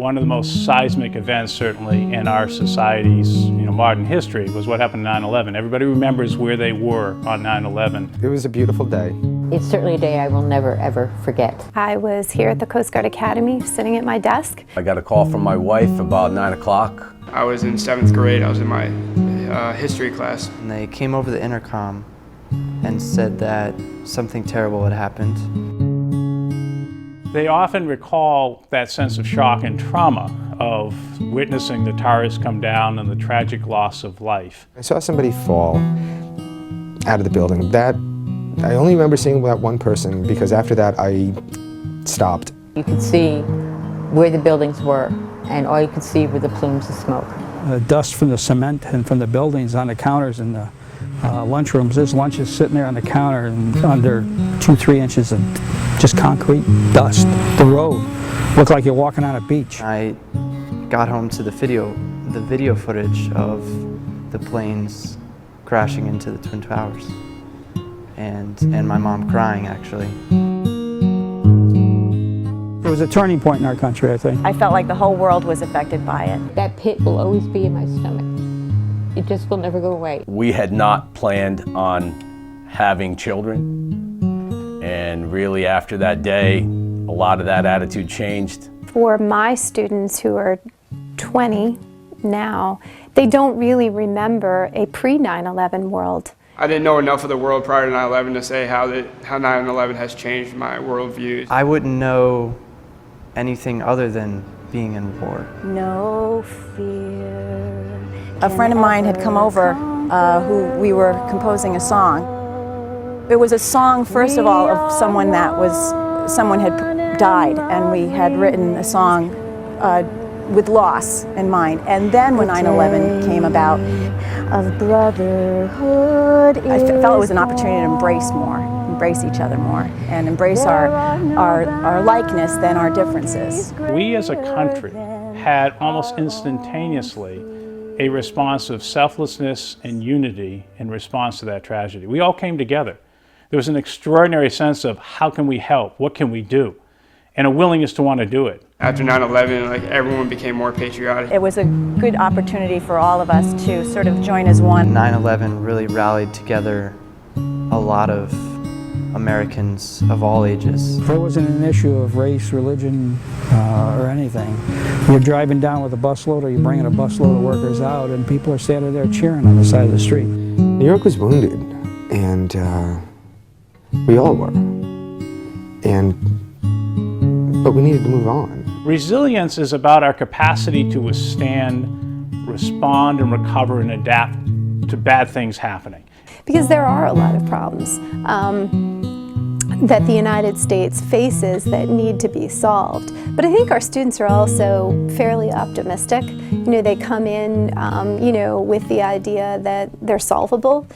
One of the most seismic events, certainly, in our society's modern history was what happened on 9/11. Everybody remembers where they were on 9/11. It was a beautiful day. It's certainly a day I will never, ever forget. I was here at the Coast Guard Academy, sitting at my desk. I got a call from my wife about 9 o'clock. I was in 7th grade. I was in my history class. And they came over the intercom and said that something terrible had happened. They often recall that sense of shock and trauma of witnessing the towers come down and the tragic loss of life. I saw somebody fall out of the building. I only remember seeing that one person because after that I stopped. You could see where the buildings were, and all you could see were the plumes of smoke. Dust from the cement and from the buildings on the counters in the lunchrooms. There's lunches sitting there on the counter and under 2-3 inches of just concrete dust. The road looked like you're walking on a beach. I got home to the video footage of the planes crashing into the Twin Towers, and my mom crying, actually. It was a turning point in our country, I think. I felt like the whole world was affected by it. That pit will always be in my stomach. It just will never go away. We had not planned on having children, and really after that day, a lot of that attitude changed. For my students who are 20 now, they don't really remember a pre-9/11 world. I didn't know enough of the world prior to 9/11 to say how 9/11 has changed my worldview. I wouldn't know anything other than being in war. No fear. A friend of mine had come over who we were composing a song. It was a song, first of all, of someone had died, and we had written a song with loss in mind. And then when 9/11 came about, Of brotherhood, I felt it was an opportunity to embrace each other more, and embrace our likeness than our differences. We as a country had almost instantaneously a response of selflessness and unity in response to that tragedy. We all came together. There was an extraordinary sense of how can we help, what can we do, and a willingness to want to do it. After 9/11, everyone became more patriotic. It was a good opportunity for all of us to sort of join as one. 9/11 really rallied together a lot of Americans of all ages. There wasn't an issue of race, religion, or anything. You're driving down with a busload or you're bringing a busload of workers out and people are standing there cheering on the side of the street. New York was wounded, and we all were. But we needed to move on. Resilience is about our capacity to withstand, respond, and recover and adapt to bad things happening. because there are a lot of problems that the United States faces that need to be solved. But I think our students are also fairly optimistic. You know, they come in, with the idea that they're solvable.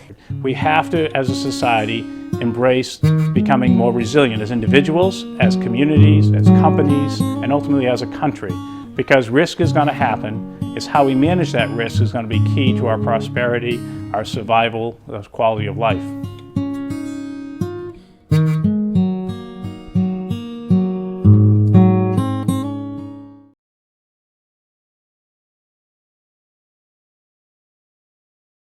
We have to, as a society, embrace becoming more resilient as individuals, as communities, as companies, and ultimately as a country. Because risk is going to happen. It's how we manage that risk is going to be key to our prosperity, our survival, our quality of life.